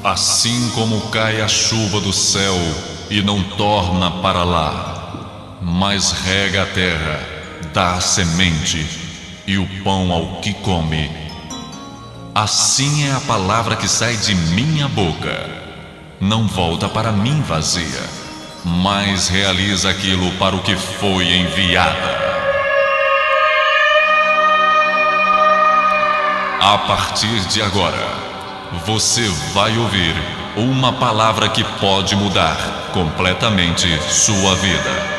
Assim como cai a chuva do céu e não torna para lá, mas rega a terra, dá a semente e o pão ao que come, assim é a palavra que sai de minha boca. Não volta para mim vazia, mas realiza aquilo para o que foi enviada. A partir de agora, você vai ouvir uma palavra que pode mudar completamente sua vida.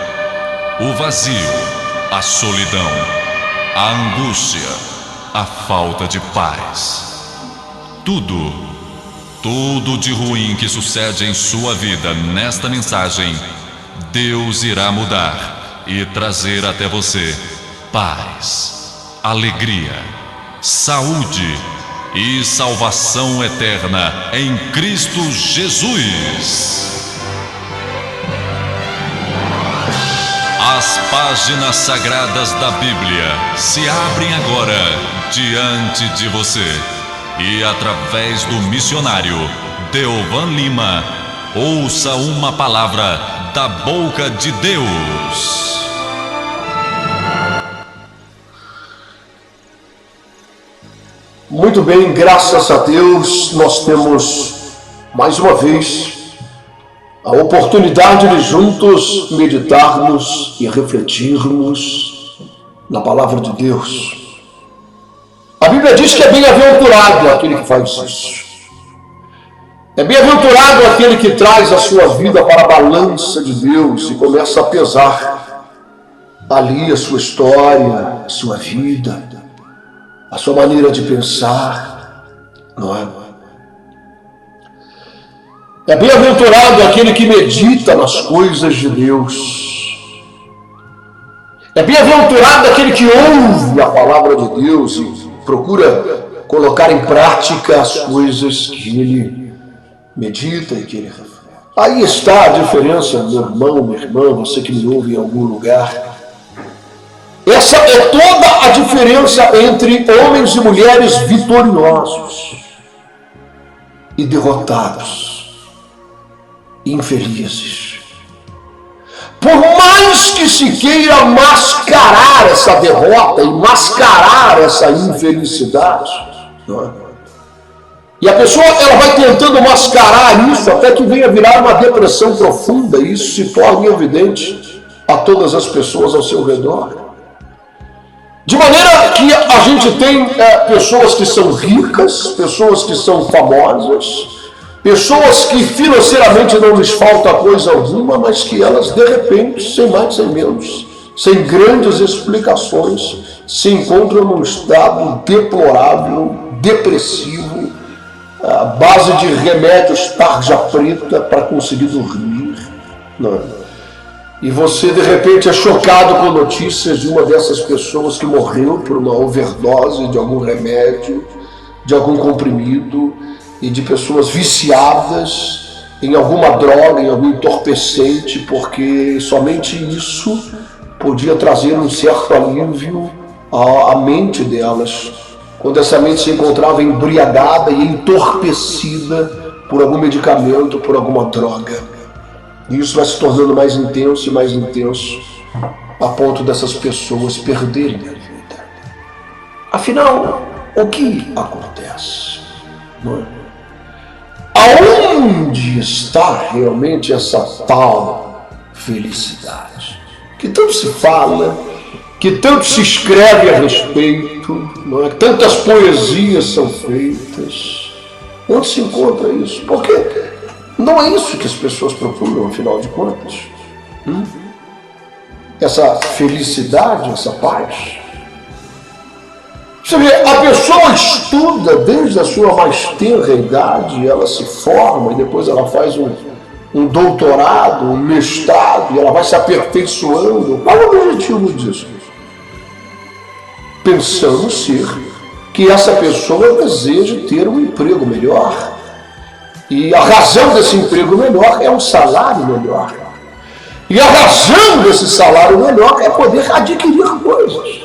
O vazio, a solidão, a angústia, a falta de paz. Tudo de ruim que sucede em sua vida nesta mensagem, Deus irá mudar e trazer até você paz, alegria, saúde e salvação eterna em Cristo Jesus. As páginas sagradas da Bíblia se abrem agora diante de você e através do missionário Deovan Lima, ouça uma palavra da boca de Deus. Muito bem, graças a Deus, nós temos mais uma vez a oportunidade de juntos meditarmos e refletirmos na palavra de Deus. A Bíblia diz que é bem-aventurado aquele que faz isso. É bem-aventurado aquele que traz a sua vida para a balança de Deus e começa a pesar ali a sua história, a sua vida, a sua maneira de pensar, não é? É bem-aventurado aquele que medita nas coisas de Deus. É bem-aventurado aquele que ouve a palavra de Deus e procura colocar em prática as coisas que ele medita e que ele reflete. Aí está a diferença, meu irmão, minha irmã, você que me ouve em algum lugar. Essa é toda a diferença entre homens e mulheres vitoriosos e derrotados, infelizes. Por mais que se queira mascarar essa derrota e mascarar essa infelicidade, não é? E a pessoa ela vai tentando mascarar isso até que venha virar uma depressão profunda e isso se torne evidente a todas as pessoas ao seu redor. De maneira que a gente tem pessoas que são ricas, pessoas que são famosas, pessoas que financeiramente não lhes falta coisa alguma, mas que elas, de repente, sem mais sem menos, sem grandes explicações, se encontram num estado deplorável, depressivo, à base de remédios tarja preta para conseguir dormir. Não é? E você, de repente, é chocado com notícias de uma dessas pessoas que morreu por uma overdose de algum remédio, de algum comprimido, e de pessoas viciadas em alguma droga, em algum entorpecente, porque somente isso podia trazer um certo alívio à mente delas, quando essa mente se encontrava embriagada e entorpecida por algum medicamento, por alguma droga. E isso vai se tornando mais intenso e mais intenso, a ponto dessas pessoas perderem a vida. Afinal, o que acontece? Não é? Aonde está realmente essa tal felicidade? Que tanto se fala, que tanto se escreve a respeito, não é? Tantas poesias são feitas. Onde se encontra isso? Porque não é isso que as pessoas procuram, afinal de contas. Essa felicidade, essa paz. Você vê, a pessoa estuda desde a sua mais tenra idade, ela se forma e depois ela faz um doutorado, um mestrado, e ela vai se aperfeiçoando. Qual é o objetivo disso? Pensando ser que essa pessoa deseja ter um emprego melhor. E a razão desse emprego melhor é um salário melhor. E a razão desse salário melhor é poder adquirir coisas.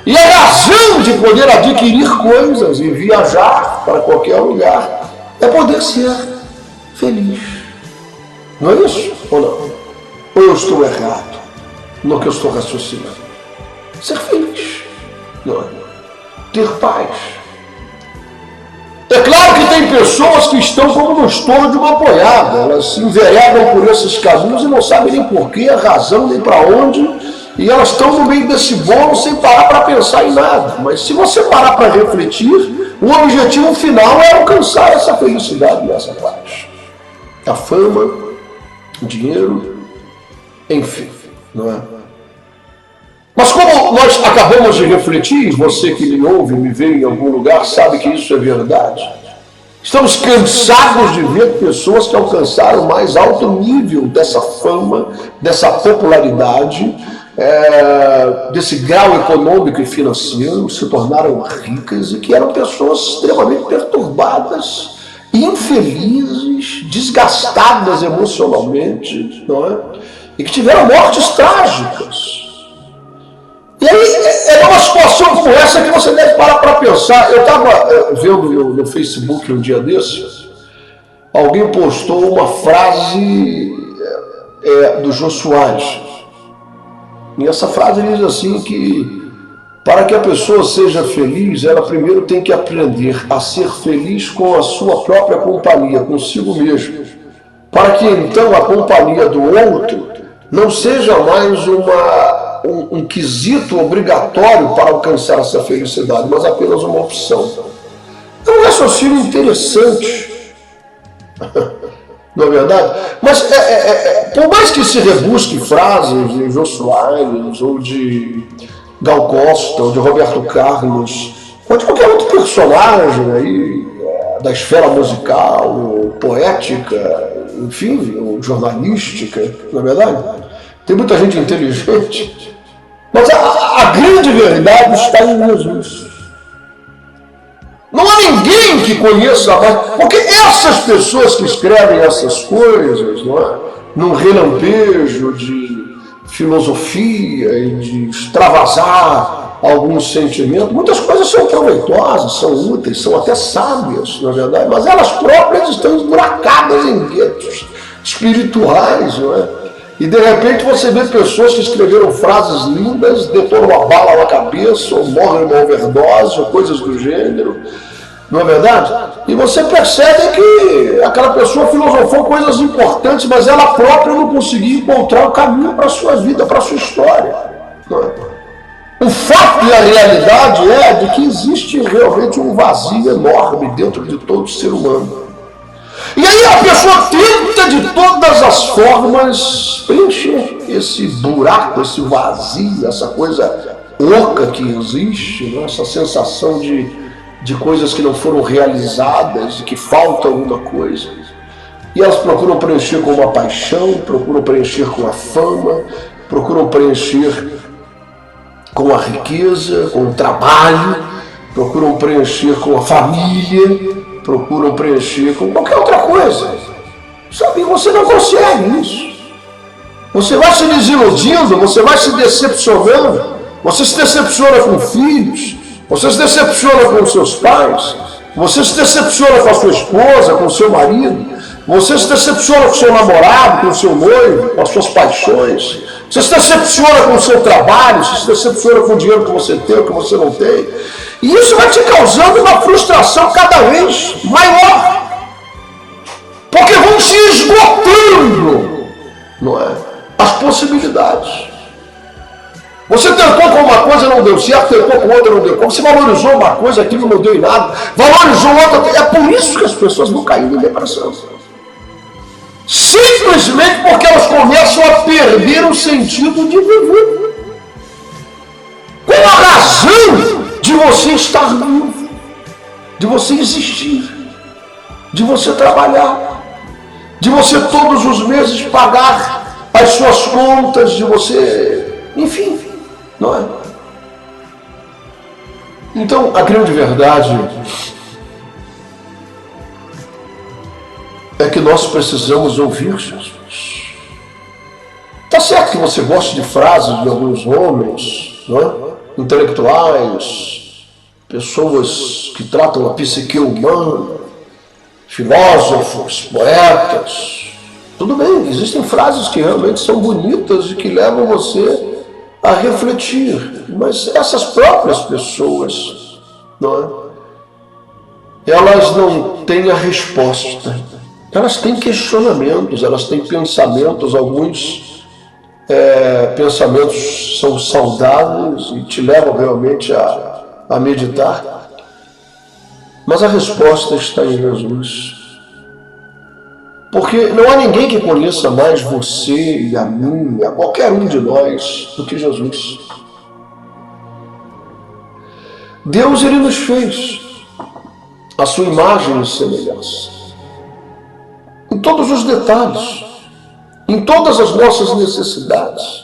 E a razão de poder adquirir coisas e viajar para qualquer lugar é poder ser feliz. Não é isso? Ou não? Ou eu estou errado no que eu estou raciocinando? Ser feliz, não é? Ter paz. É claro que tem pessoas que estão como no estouro de uma boiada, elas se enveredam por esses caminhos e não sabem nem porquê, a razão, nem para onde, e elas estão no meio desse bolo sem parar para pensar em nada. Mas se você parar para refletir, o objetivo final é alcançar essa felicidade e essa paz. A fama, o dinheiro, enfim, não é? Mas como nós acabamos de refletir, você que me ouve, me vê em algum lugar, sabe que isso é verdade. Estamos cansados de ver pessoas que alcançaram o mais alto nível dessa fama, dessa popularidade, desse grau econômico e financeiro, se tornaram ricas e que eram pessoas extremamente perturbadas, infelizes, desgastadas emocionalmente, não é? E que tiveram mortes trágicas. E aí é uma situação como essa que você deve parar para pensar. Eu estava vendo no Facebook um dia desses, alguém postou uma frase do Jô Soares. E essa frase diz assim que para que a pessoa seja feliz, ela primeiro tem que aprender a ser feliz com a sua própria companhia, consigo mesmo. Para que então a companhia do outro não seja mais um quesito obrigatório para alcançar essa felicidade, mas apenas uma opção. É um raciocínio interessante, não é verdade? Mas por mais que se rebusque frases de Jô Soares, ou de Gal Costa, ou de Roberto Carlos, ou de qualquer outro personagem aí, da esfera musical, poética, enfim, ou jornalística, não é verdade? Tem muita gente inteligente. Mas a grande verdade está em Jesus. Não há ninguém que conheça mais, porque essas pessoas que escrevem essas coisas, não é? Num relampejo de filosofia e de extravasar alguns sentimentos, muitas coisas são proveitosas, são úteis, são até sábias, na verdade, mas elas próprias estão esburacadas em guetos espirituais, não é? E de repente você vê pessoas que escreveram frases lindas, detonam uma bala na cabeça, ou morrem de uma overdose, ou coisas do gênero, não é verdade? E você percebe que aquela pessoa filosofou coisas importantes, mas ela própria não conseguia encontrar o caminho para a sua vida, para a sua história. Não é? O fato e a realidade é de que existe realmente um vazio enorme dentro de todo ser humano. E aí a pessoa tenta de todas as formas preencher esse buraco, esse vazio, essa coisa oca que existe, né? Essa sensação de coisas que não foram realizadas, de que falta alguma coisa. E elas procuram preencher com uma paixão, procuram preencher com a fama, procuram preencher com a riqueza, com o trabalho, procuram preencher com a família, procuram preencher com qualquer outra coisa. Sabe, você não consegue isso. Você vai se desiludindo, você vai se decepcionando, você se decepciona com filhos, você se decepciona com seus pais, você se decepciona com a sua esposa, com o seu marido, você se decepciona com o seu namorado, com o seu noivo, com as suas paixões, você se decepciona com o seu trabalho, você se decepciona com o dinheiro que você tem ou que você não tem. E isso vai te causando uma frustração cada vez maior. Porque vão se esgotando, não é? As possibilidades. Você tentou com uma coisa, não deu certo, tentou com outra, não deu certo. Você valorizou uma coisa, aquilo não deu em nada. Valorizou outra. É por isso que as pessoas vão caindo em depressão. Simplesmente porque elas começam a perder o sentido de viver. Qual a razão de você estar vivo, de você existir, de você trabalhar, de você todos os meses pagar as suas contas, de você, enfim, não é? Então, a grande verdade é que nós precisamos ouvir Jesus. Tá certo que você gosta de frases de alguns homens, não é? Intelectuais, pessoas que tratam a psique humana, filósofos, poetas. Tudo bem, existem frases que realmente são bonitas e que levam você a refletir, mas essas próprias pessoas, não é? Elas não têm a resposta. Elas têm questionamentos, elas têm pensamentos, alguns pensamentos são saudáveis e te levam realmente a meditar. Mas a resposta está em Jesus. Porque não há ninguém que conheça mais você e a mim, a qualquer um de nós, do que Jesus. Deus, Ele nos fez a sua imagem e semelhança. Em todos os detalhes, em todas as nossas necessidades.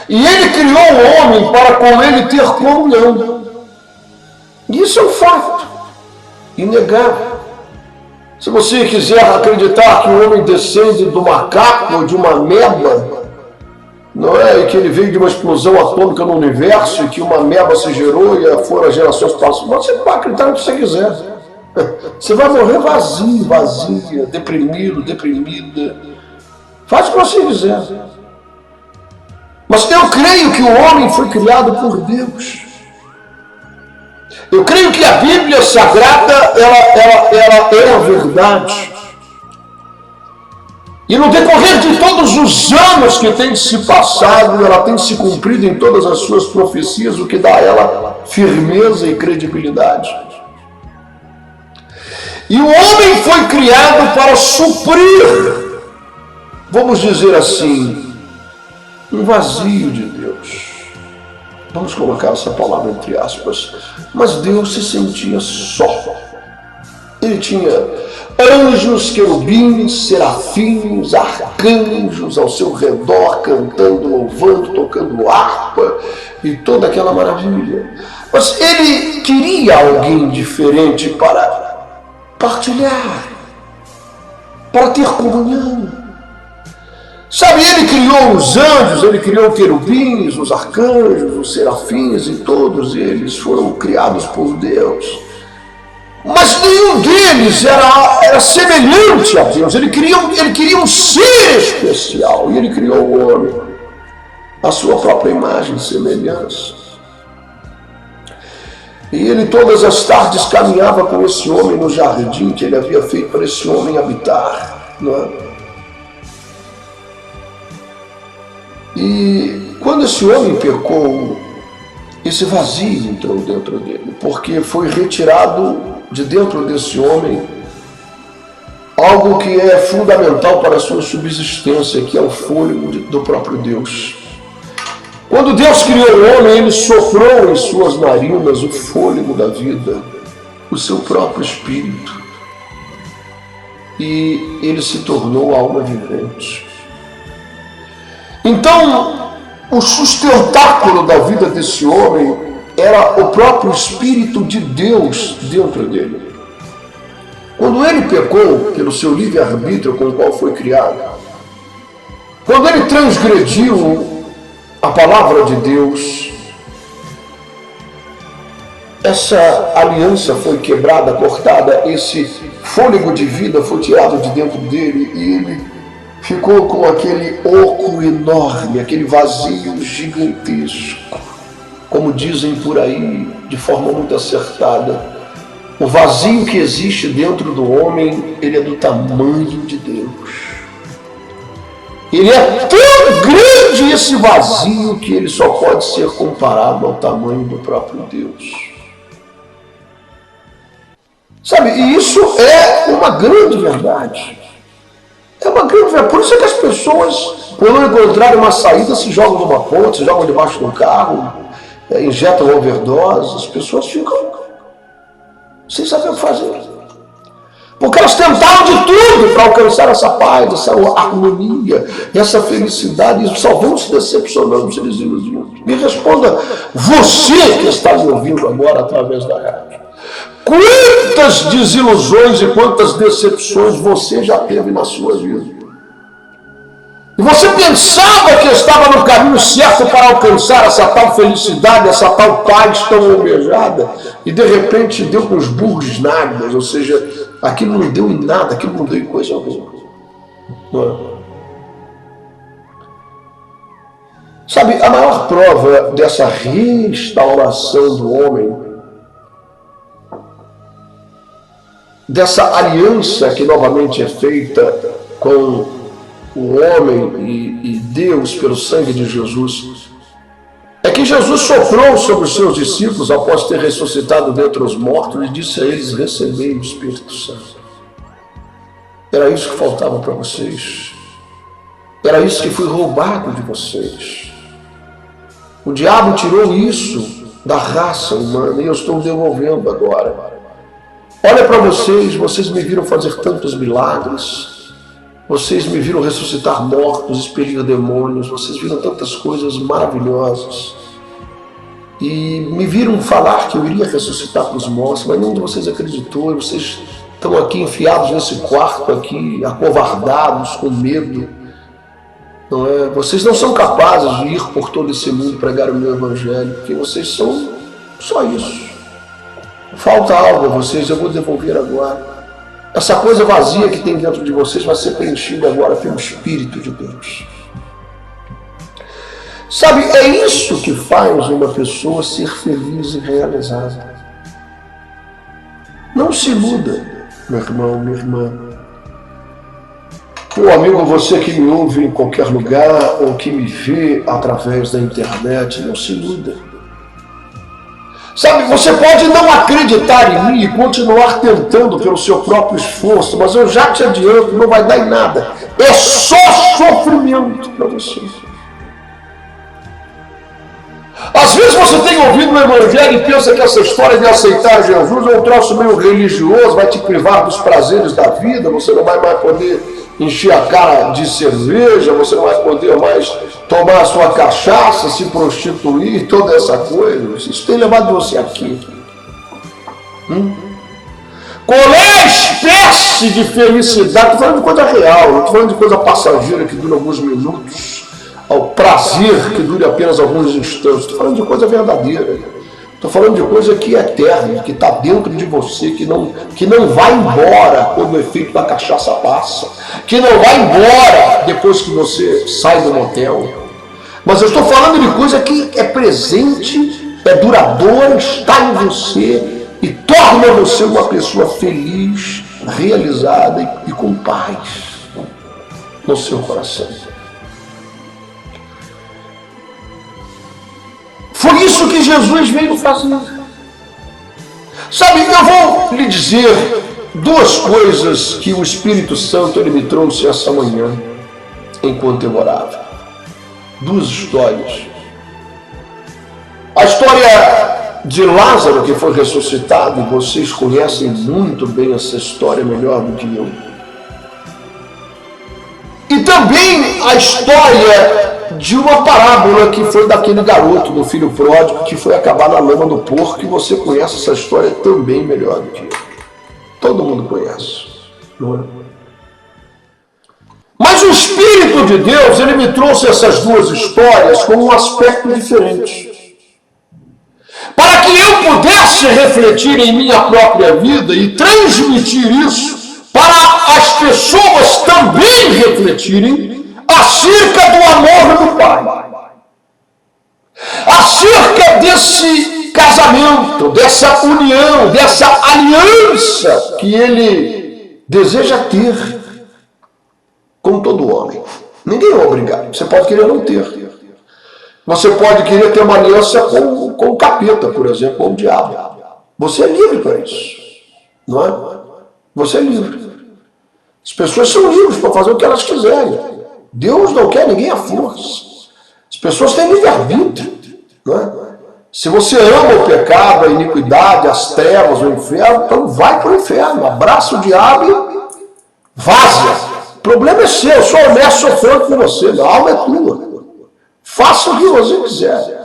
E Ele criou o homem para com Ele ter comunhão. E isso é um fato inegável. Se você quiser acreditar que o homem descende do macaco ou de uma ameba, não é? E que ele veio de uma explosão atômica no universo e que uma ameba se gerou e foram as gerações passadas, você pode acreditar no que você quiser. Você vai morrer vazio, vazia, deprimido, deprimida. Faz o que você quiser. Mas eu creio que o homem foi criado por Deus. Eu creio que a Bíblia Sagrada, ela é a verdade. E no decorrer de todos os anos que tem se passado, ela tem se cumprido em todas as suas profecias, o que dá a ela firmeza e credibilidade. E o homem foi criado para suprir, vamos dizer assim, um vazio de Deus. Vamos colocar essa palavra entre aspas. Mas Deus se sentia só. Ele tinha anjos, querubins, serafins, arcanjos ao seu redor, cantando, louvando, tocando harpa e toda aquela maravilha. Mas ele queria alguém diferente para partilhar, para ter comunhão. Sabe, ele criou os anjos, ele criou querubins, os arcanjos, os serafins, e todos eles foram criados por Deus. Mas nenhum deles era semelhante a Deus. Ele queria um ser especial, e ele criou o homem, a sua própria imagem e semelhança. E ele todas as tardes caminhava com esse homem no jardim que ele havia feito para esse homem habitar, não é? E quando esse homem pecou, esse vazio entrou dentro dele, porque foi retirado de dentro desse homem algo que é fundamental para a sua subsistência, que é o fôlego do próprio Deus. Quando Deus criou o homem, Ele soprou em suas narinas o fôlego da vida, o seu próprio espírito, e ele se tornou alma vivente. Então, o sustentáculo da vida desse homem era o próprio Espírito de Deus dentro dele. Quando ele pecou pelo seu livre-arbítrio com o qual foi criado, quando ele transgrediu a palavra de Deus, essa aliança foi quebrada, cortada, esse fôlego de vida foi tirado de dentro dele e ele ficou com aquele oco enorme, aquele vazio gigantesco. Como dizem por aí, de forma muito acertada, o vazio que existe dentro do homem, ele é do tamanho de Deus. Ele é tão grande esse vazio que ele só pode ser comparado ao tamanho do próprio Deus. Sabe, e isso é uma grande verdade. É uma grande verdade. Por isso é que as pessoas, por não encontrarem uma saída, se jogam numa ponte, se jogam debaixo de um carro, injetam overdose. As pessoas ficam sem saber o que fazer. Porque elas tentaram de tudo para alcançar essa paz, essa harmonia, essa felicidade, e só vão se decepcionando, se desiludindo. Me responda, você que está me ouvindo agora através da rádio, quantas desilusões e quantas decepções você já teve na sua vida? E você pensava que estava no caminho certo para alcançar essa tal felicidade, essa tal paz tão almejada, e de repente deu com os burros náguas, ou seja, aquilo não deu em nada, aquilo não deu em coisa alguma. Não é? Sabe, a maior prova dessa restauração do homem, dessa aliança que novamente é feita com o homem e Deus pelo sangue de Jesus, é que Jesus soprou sobre os seus discípulos após ter ressuscitado dentre os mortos e disse a eles: recebei o Espírito Santo. Era isso que faltava para vocês. Era isso que foi roubado de vocês. O diabo tirou isso da raça humana e eu estou devolvendo agora. Olha para vocês, vocês me viram fazer tantos milagres, vocês me viram ressuscitar mortos, expelir demônios, vocês viram tantas coisas maravilhosas. E me viram falar que eu iria ressuscitar os mortos, mas nenhum de vocês acreditou, e vocês estão aqui enfiados nesse quarto aqui, acovardados, com medo. Não é? Vocês não são capazes de ir por todo esse mundo pregar o meu evangelho, porque vocês são só isso. Falta algo a vocês, eu vou devolver agora. Essa coisa vazia que tem dentro de vocês vai ser preenchida agora pelo Espírito de Deus. Sabe, é isso que faz uma pessoa ser feliz e realizada. Não se iluda, meu irmão, minha irmã. Meu amigo, você que me ouve em qualquer lugar ou que me vê através da internet, não se iluda. Sabe, você pode não acreditar em mim e continuar tentando pelo seu próprio esforço, mas eu já te adianto, não vai dar em nada. É só sofrimento para você. Às vezes você tem ouvido o evangelho e pensa que essa história de aceitar Jesus é um troço meio religioso, vai te privar dos prazeres da vida, você não vai mais poder encher a cara de cerveja, você não vai poder mais tomar a sua cachaça, se prostituir, toda essa coisa. Isso tem levado você aqui. Qual é a espécie de felicidade? Estou falando de coisa real, não estou falando de coisa passageira que dura alguns minutos, ao prazer que dure apenas alguns instantes. Estou falando de coisa verdadeira. Estou falando de coisa que é eterna, que está dentro de você, que não vai embora quando o efeito da cachaça passa, que não vai embora depois que você sai do motel. Mas eu estou falando de coisa que é presente, é duradoura, está em você e torna você uma pessoa feliz, realizada e com paz no seu coração. Foi isso que Jesus veio fazer. Sabe, eu vou lhe dizer duas coisas que o Espírito Santo ele me trouxe essa manhã, enquanto eu orava. Duas histórias. A história de Lázaro, que foi ressuscitado, e vocês conhecem muito bem essa história, melhor do que eu. E também a história de uma parábola que foi daquele garoto, do filho pródigo, que foi acabar na lama do porco, e você conhece essa história também melhor do que eu. Todo mundo conhece, não é? Mas o Espírito de Deus, ele me trouxe essas duas histórias com um aspecto diferente. Para que eu pudesse refletir em minha própria vida e transmitir isso para as pessoas também refletirem acerca do amor do Pai, acerca desse casamento, dessa união, dessa aliança que Ele deseja ter com todo homem. Ninguém é obrigado, você pode querer não ter. Você pode querer ter uma aliança com o capeta, por exemplo, com o diabo. Você é livre para isso, não é? Você é livre. As pessoas são livres para fazer o que elas quiserem. Deus não quer ninguém à força. As pessoas têm livre-arbítrio, não é? Se você ama o pecado, a iniquidade, as trevas, o inferno, então vai para o inferno, abraça o diabo e vaza. O problema é seu, eu sou honesto, sou franco com você, a alma é tua. Faça o que você quiser.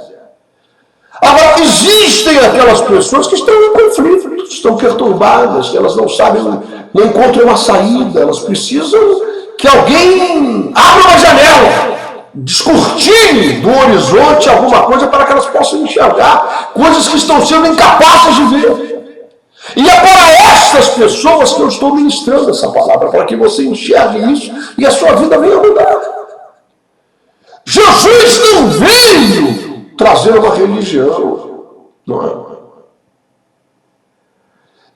Agora, existem aquelas pessoas que estão em conflito, estão perturbadas, elas não sabem, não encontram uma saída, elas precisam que alguém abra uma janela, descortine do horizonte alguma coisa para que elas possam enxergar coisas que estão sendo incapazes de ver. E é para estas pessoas que eu estou ministrando essa palavra, para que você enxergue isso e a sua vida venha mudar. Jesus não veio trazer uma religião, não é?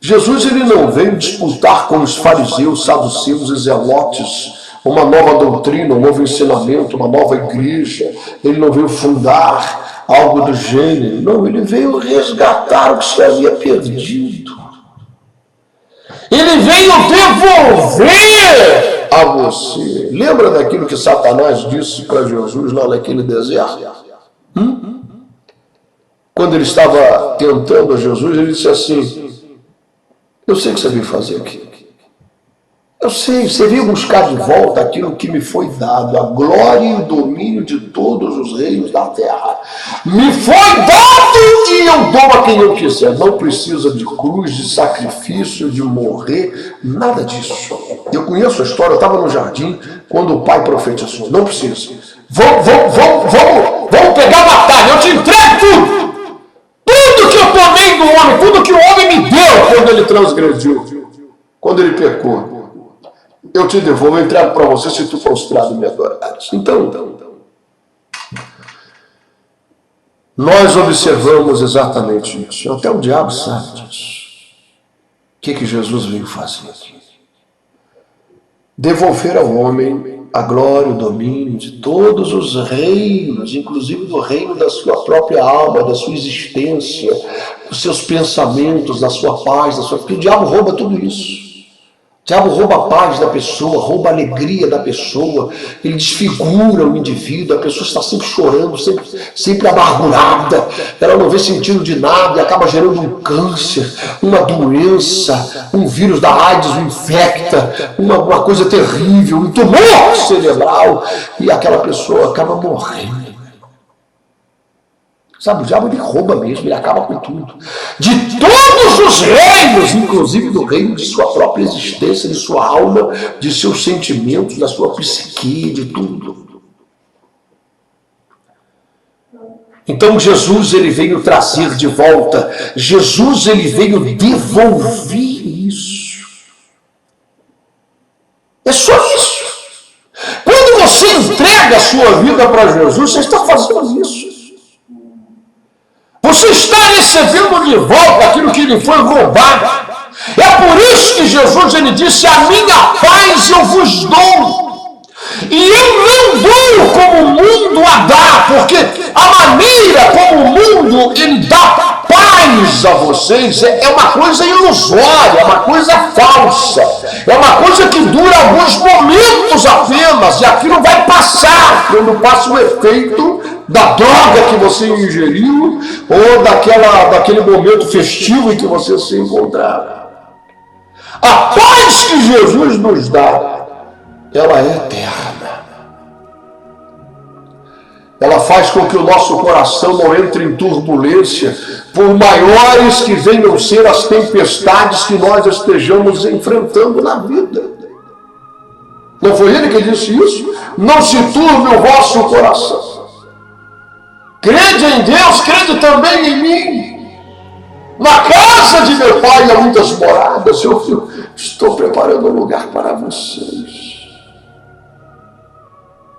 Jesus ele não veio disputar com os fariseus, saduceus e zelotes uma nova doutrina, um novo ensinamento, uma nova igreja. Ele não veio fundar algo do gênero. Não, ele veio resgatar o que se havia perdido. Ele veio devolver a você. Lembra daquilo que Satanás disse para Jesus lá naquele deserto? Quando ele estava tentando a Jesus, ele disse assim: eu sei o que você veio fazer aqui. Eu sei, você veio buscar de volta aquilo que me foi dado, a glória e o domínio de todos os reinos da terra. Me foi dado e eu dou a quem eu quiser. Não precisa de cruz, de sacrifício, de morrer, nada disso. Eu conheço a história, eu estava no jardim quando o pai profetizou. Não precisa. Vamos pegar a batalha, eu te entrego tudo. Tudo que eu tomei do homem, tudo que o homem me deu quando ele transgrediu, quando ele pecou, eu te devolvo, eu entrego para você se tu prostrado me adorares. Então, nós observamos exatamente isso. Até o diabo sabe disso. O que Jesus veio fazer aqui? Devolver ao homem a glória, o domínio de todos os reinos, inclusive do reino da sua própria alma, da sua existência, dos seus pensamentos, da sua paz, porque o diabo rouba tudo isso. O diabo rouba a paz da pessoa, rouba a alegria da pessoa, ele desfigura o indivíduo, a pessoa está sempre chorando, sempre amargurada, ela não vê sentido de nada e acaba gerando um câncer, uma doença, um vírus da AIDS o infecta, uma coisa terrível, um tumor cerebral, e aquela pessoa acaba morrendo. Sabe, o diabo ele rouba mesmo, ele acaba com tudo. De todos os reinos, inclusive do reino de sua própria existência, de sua alma, de seus sentimentos, da sua psique, de tudo. Então Jesus ele veio trazer de volta, Jesus ele veio devolver isso. É só isso. Quando você entrega a sua vida para Jesus, você está fazendo isso. Você está recebendo de volta aquilo que lhe foi roubado. É por isso que Jesus ele disse: a minha paz eu vos dou. E eu não dou como o mundo a dá, porque a maneira como o mundo ele dá paz a vocês é uma coisa ilusória, é uma coisa falsa, é uma coisa que dura alguns momentos apenas, e aquilo vai passar quando passa o efeito da droga que você ingeriu ou daquele momento festivo em que você se encontrava. A paz que Jesus nos dá, ela é eterna. Ela faz com que o nosso coração não entre em turbulência, por maiores que venham ser as tempestades que nós estejamos enfrentando na vida. Não foi ele que disse isso? Não se turbe o vosso coração. Crede em Deus, crede também em mim. Na casa de meu pai há muitas moradas. Eu estou preparando um lugar para vocês.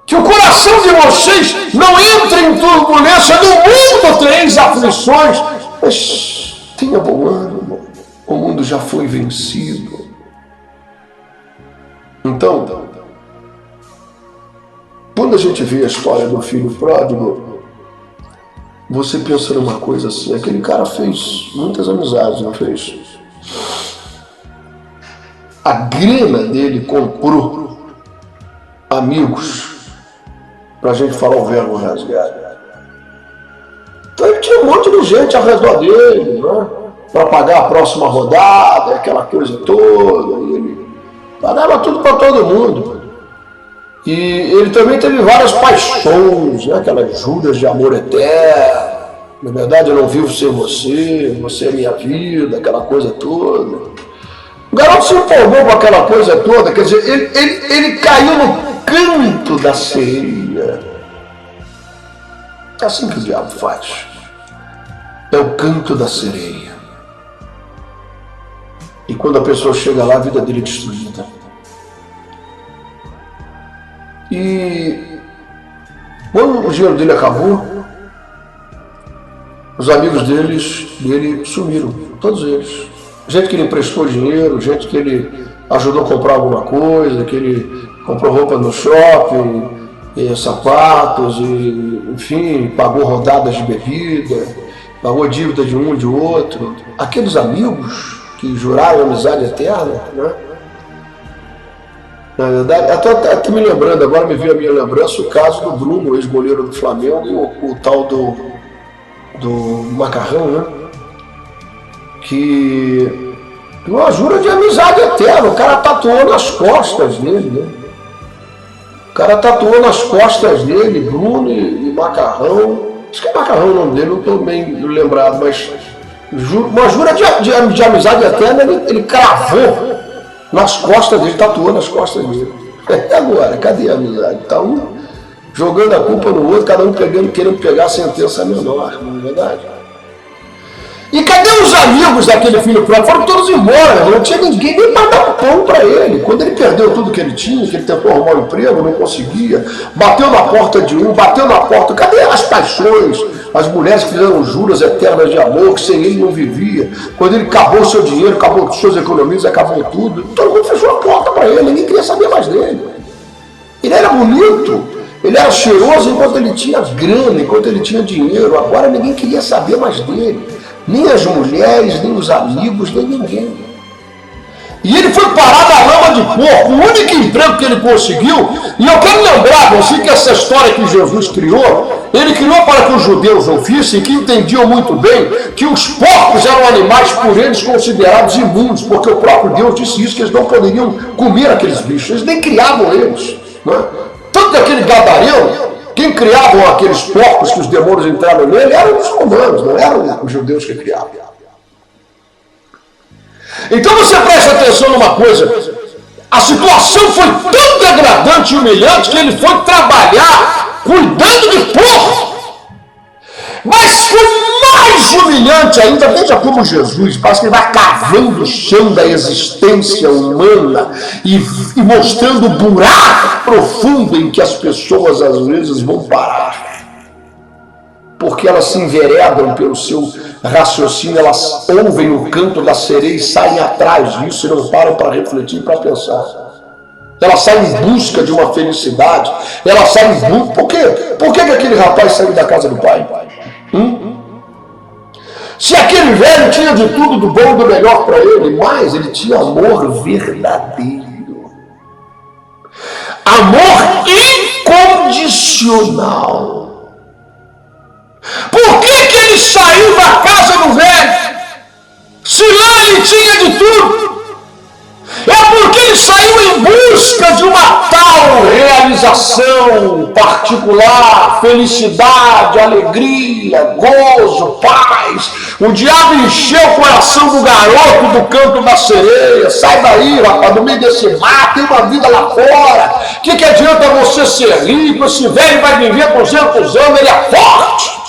Que o coração de vocês não entre em turbulência. No mundo tereis aflições, mas tenha bom ânimo. O mundo já foi vencido. Então, quando a gente vê a história do filho pródigo, você pensa numa coisa assim: aquele cara fez muitas amizades, não fez? A grana dele comprou amigos, para a gente falar o verbo rasgado. Então ele tinha um monte de gente ao redor dele, né? Para pagar a próxima rodada, aquela coisa toda. E ele pagava tudo para todo mundo. E ele também teve várias paixões, né? Aquelas juras de amor eterno. Na verdade, eu não vivo sem você, você é minha vida, aquela coisa toda. O garoto se empolgou com aquela coisa toda, quer dizer, ele caiu no canto da sereia. É assim que o diabo faz. É o canto da sereia. E quando a pessoa chega lá, a vida dele é destruída. E quando o dinheiro dele acabou, os amigos dele sumiram, todos eles. Gente que ele emprestou dinheiro, gente que ele ajudou a comprar alguma coisa, que ele comprou roupa no shopping, sapatos, enfim, pagou rodadas de bebida, pagou dívida de um, de outro. Aqueles amigos que juraram amizade eterna, né? Na verdade, até me lembrando, agora me veio a minha lembrança o caso do Bruno, ex-goleiro do Flamengo, e o tal do Macarrão, né? Que uma jura de amizade eterna. O cara tatuou nas costas dele, né? O cara tatuou nas costas dele, Bruno e Macarrão. Acho que é Macarrão o nome dele, não estou bem lembrado, mas uma jura de amizade eterna ele cravou nas costas dele, tatuou nas costas dele. E agora, cadê a amizade? Tá um jogando a culpa no outro, cada um querendo pegar a sentença menor, não é verdade? E cadê os amigos daquele filho próprio? Foram todos embora, não tinha ninguém nem para dar um pão para ele. Quando ele perdeu tudo que ele tinha, que ele tentou arrumar um emprego, não conseguia, bateu na porta de um, bateu na porta. Cadê as paixões? As mulheres que fizeram juras eternas de amor, que sem ele não vivia. Quando ele acabou o seu dinheiro, acabou as suas economias, acabou tudo. Todo mundo fechou a porta para ele, ninguém queria saber mais dele. Ele era bonito, ele era cheiroso enquanto ele tinha grana, enquanto ele tinha dinheiro. Agora ninguém queria saber mais dele. Nem as mulheres, nem os amigos, nem ninguém. E ele foi parar na lama de porco, o único emprego que ele conseguiu. E eu quero lembrar você que essa história que Jesus criou, ele criou para que os judeus ouvissem, que entendiam muito bem que os porcos eram animais por eles considerados imundos, porque o próprio Deus disse isso, que eles não poderiam comer aqueles bichos, eles nem criavam eles. Né? Tanto que aquele gadareno, quem criavam aqueles porcos que os demônios entraram nele eram os romanos, não eram os judeus que criavam. Então você presta atenção numa coisa, a situação foi tão degradante e humilhante que ele foi trabalhar cuidando de porco. Mas foi mais humilhante ainda, veja como Jesus, parece que ele vai cavando o chão da existência humana e mostrando o buraco profundo em que as pessoas às vezes vão parar. Porque elas se enveredam pelo seu raciocínio, elas ouvem o canto da sereia e saem atrás disso e não param para refletir e para pensar. Elas saem em busca de uma felicidade, elas saem em busca... Por quê? Por que aquele rapaz saiu da casa do pai? Se aquele velho tinha de tudo, do bom e do melhor para ele, mas ele tinha amor verdadeiro. Amor incondicional. Por que ele saiu da casa do velho? Se lá ele tinha de tudo. É porque ele saiu em busca de uma tal realização particular, felicidade, alegria, gozo, paz. O diabo encheu o coração do garoto do canto da sereia. Sai daí, rapaz, no meio desse mar, tem uma vida lá fora. O que adianta você ser rico? Esse velho vai viver 200 anos, ele é forte.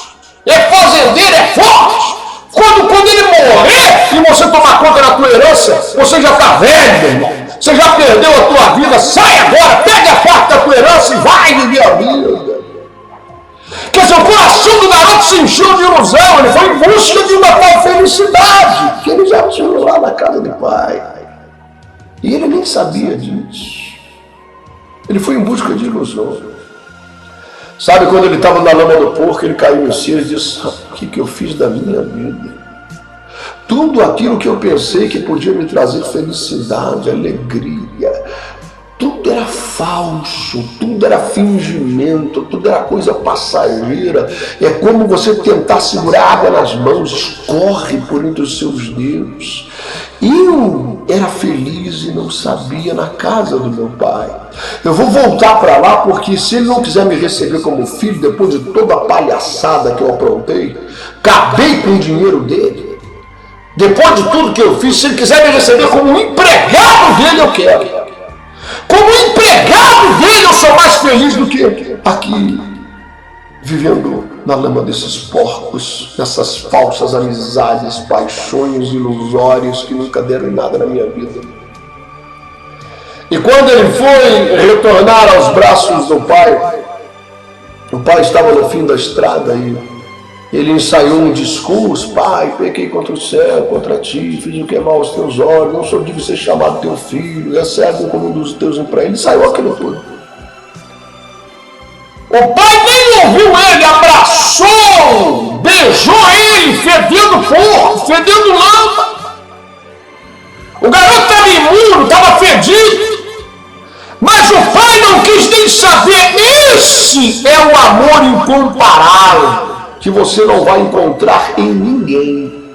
É fazendeiro, é forte. Quando ele morrer e você tomar conta da tua herança, você já está velho, meu irmão. Você já perdeu a tua vida. Sai agora, pega a parte da tua herança e vai viver a vida. Quer dizer, o coração do garoto se encheu de ilusão. Ele foi em busca de uma tal felicidade que ele já tinha lá na casa do pai. E ele nem sabia disso. Ele foi em busca de ilusão. Sabe, quando ele estava na lama do porco, ele caiu em si e disse: o que eu fiz da minha vida? Tudo aquilo que eu pensei que podia me trazer felicidade, alegria, tudo era falso, tudo era fingimento, tudo era coisa passageira. É como você tentar segurar água nas mãos, escorre por entre os seus dedos. Eu era feliz e não sabia na casa do meu pai. Eu vou voltar para lá porque se ele não quiser me receber como filho, depois de toda a palhaçada que eu aprontei, acabei com o dinheiro dele, Depois de tudo que eu fiz, se ele quiser me receber como um empregado dele, eu quero. Como empregado dele, eu sou mais feliz do que aqui, vivendo na lama desses porcos, nessas falsas amizades, paixões ilusórias que nunca deram em nada na minha vida. E quando ele foi retornar aos braços do pai, o pai estava no fim da estrada e ele ensaiou um discurso: pai, pequei contra o céu, contra ti, fiz o que é mal aos teus olhos, não sou digno de ser chamado teu filho, recebe como um dos teus empregados. Ele ensaiou aquilo tudo. O pai nem ouviu ele, abraçou, beijou ele, fedendo porco, fedendo lama. O garoto estava imundo, estava fedido. Mas o pai não quis nem saber. Esse é o amor incomparável que você não vai encontrar em ninguém.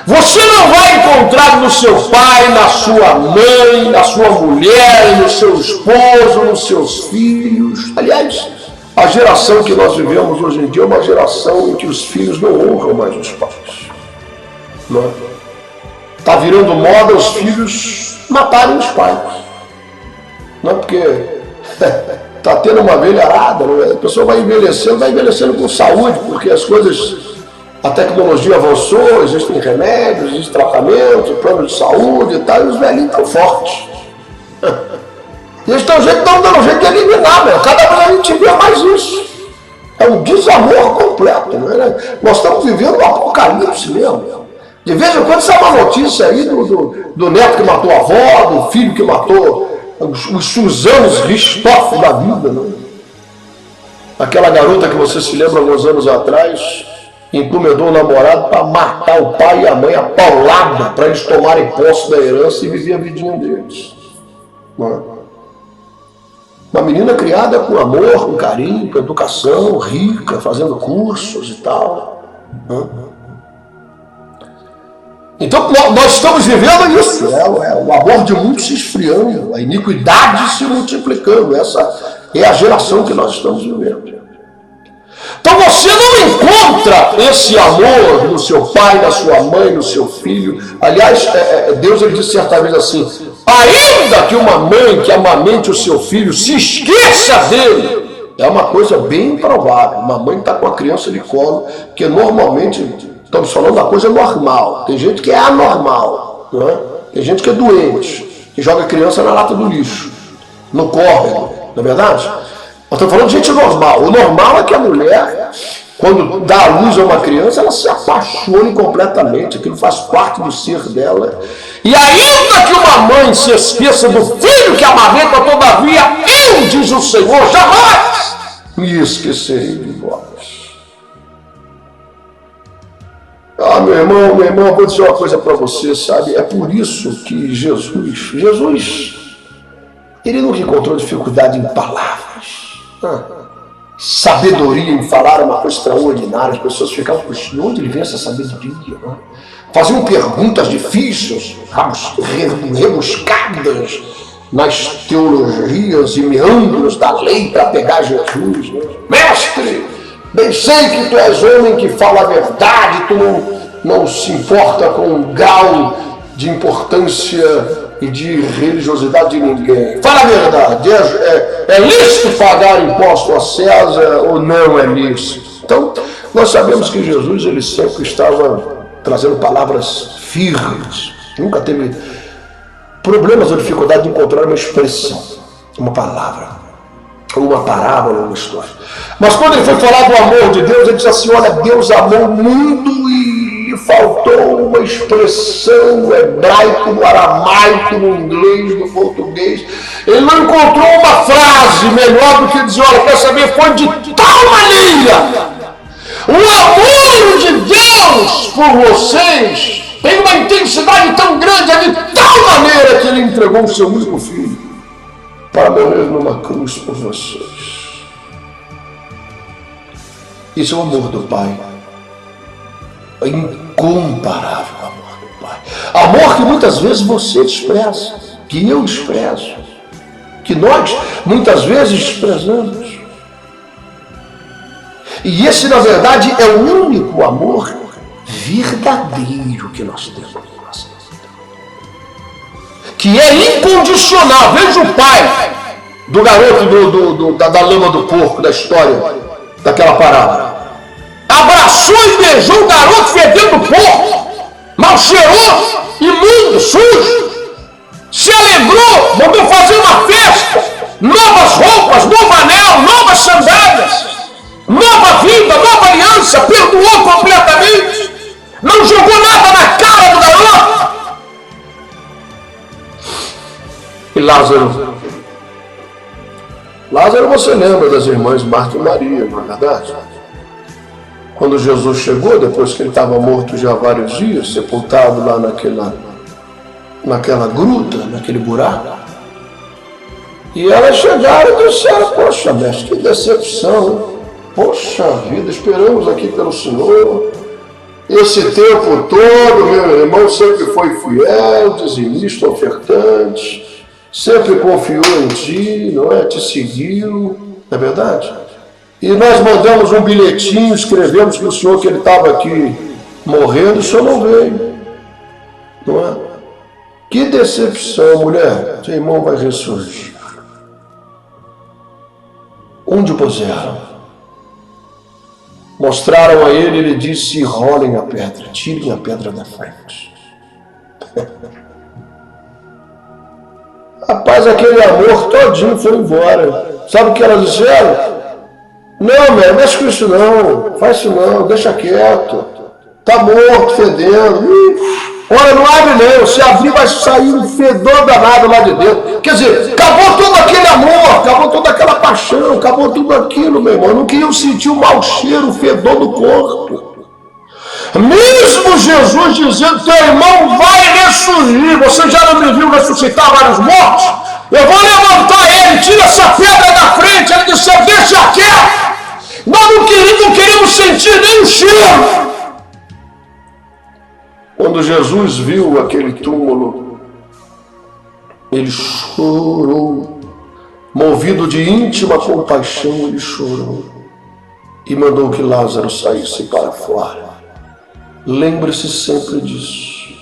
Você não vai encontrar no seu pai, na sua mãe, na sua mulher, no seu esposo, nos seus filhos. Aliás, a geração que nós vivemos hoje em dia é uma geração em que os filhos não honram mais os pais. Está virando moda os filhos matarem os pais. Não é porque está tendo uma velharada, a pessoa vai envelhecendo com saúde, porque as coisas, a tecnologia avançou, existem remédios, existe tratamento, plano de saúde e tal, e os velhinhos estão fortes. E eles estão dando jeito de eliminar, meu. Cada vez a gente vê mais isso. É um desamor completo. Nós estamos vivendo um apocalipse mesmo. De vez em quando sai uma notícia aí do neto que matou a avó, do filho que matou os Suzanos Richthofen da vida, não? Aquela garota que você se lembra alguns anos atrás, encomendou o namorado para matar o pai e a mãe, a paulada, para eles tomarem posse da herança e viver a vidinha deles. Não? Uma menina criada com amor, com carinho, com educação, rica, fazendo cursos e tal. Não? Então nós estamos vivendo isso, o amor de muitos se esfriando, a iniquidade se multiplicando. Essa é a geração que nós estamos vivendo. Então você não encontra esse amor no seu pai, na sua mãe, no seu filho. Aliás, Deus ele disse certa vez assim: ainda que uma mãe que amamente o seu filho se esqueça dele, é uma coisa bem improvável. Uma mãe está com a criança de colo, que normalmente... Estamos falando da coisa normal. Tem gente que é anormal, não é? Tem gente que é doente, que joga a criança na lata do lixo, no córrego, não é verdade? Nós estamos falando de gente normal. O normal é que a mulher, quando dá à luz a uma criança, ela se apaixone completamente. Aquilo faz parte do ser dela. E ainda que uma mãe se esqueça do filho que amamenta, todavia, eu, diz o Senhor, jamais me esquecerei de vós. Ah, meu irmão, eu vou dizer uma coisa para você, sabe? É por isso que Jesus, ele nunca encontrou dificuldade em palavras. Sabedoria em falar é uma coisa extraordinária. As pessoas ficavam, de onde ele vem essa sabedoria? Faziam perguntas difíceis, rebuscadas nas teologias e meandros da lei para pegar Jesus. Mestre, bem sei que tu és homem que fala a verdade, tu não se importa com o grau de importância e de religiosidade de ninguém. Fala a verdade, é lícito pagar imposto a César ou não é lícito? Então, nós sabemos que Jesus ele sempre estava trazendo palavras firmes, nunca teve problemas ou dificuldade de encontrar uma expressão, uma palavra, uma parábola, uma história. Mas quando ele foi falar do amor de Deus, ele disse assim: olha, Deus amou o mundo e lhe faltou uma expressão no hebraico, no aramaico, no inglês, no português. Ele não encontrou uma frase melhor do que dizer: olha, quer saber, foi de tal maneira o amor de Deus por vocês, tem uma intensidade tão grande, é de tal maneira que ele entregou o seu único filho para morrer numa cruz por vocês. Isso é o amor do Pai. É incomparável o amor do Pai. Amor que muitas vezes você despreza, que eu desprezo, que nós muitas vezes desprezamos. E esse, na verdade, é o único amor verdadeiro que nós temos. Que é incondicional. Veja o pai do garoto da lama do porco, da história, daquela parábola. Abraçou e beijou o garoto fedendo porco, mal cheiroso, imundo, sujo. Se alegrou, mandou fazer uma festa, novas roupas, novo anel, novas sandálias, nova vida, nova aliança, perdoou completamente, não jogou nada na cara do garoto. E Lázaro, você lembra das irmãs Marta e Maria, não é verdade? Quando Jesus chegou, depois que ele estava morto já há vários dias, sepultado lá naquela gruta, naquele buraco, e elas chegaram e disseram: poxa, mestre, que decepção, poxa vida, esperamos aqui pelo Senhor, esse tempo todo, meu irmão sempre foi fiel, dizimista, ofertante, sempre confiou em ti, não é? Te seguiu, não é verdade? E nós mandamos um bilhetinho, escrevemos para o senhor que ele estava aqui morrendo, o senhor não veio, não é? Que decepção, mulher, seu irmão vai ressurgir. Onde o puseram? Mostraram a ele, ele disse: rolem a pedra, tirem a pedra da frente. Rapaz, aquele amor todinho foi embora. Sabe o que elas disseram? Não, não mexe com isso não, faz isso não, deixa quieto. Tá morto, fedendo. Olha, não abre não, se abrir vai sair um fedor danado lá de dentro. Quer dizer, acabou todo aquele amor, acabou toda aquela paixão, acabou tudo aquilo, meu irmão. Não queriam sentir o mau cheiro, o fedor do corpo. Mesmo Jesus dizendo: teu irmão vai ressurgir, você já não me viu ressuscitar vários mortos? Eu vou levantar ele, tira essa pedra da frente. Ele disse: deixa quieto. Nós não queríamos sentir nem o cheiro. Quando Jesus viu aquele túmulo, ele chorou, movido de íntima compaixão, ele chorou e mandou que Lázaro saísse para fora. Lembre-se sempre disso.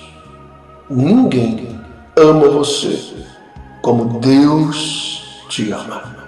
Ninguém ama você como Deus te ama.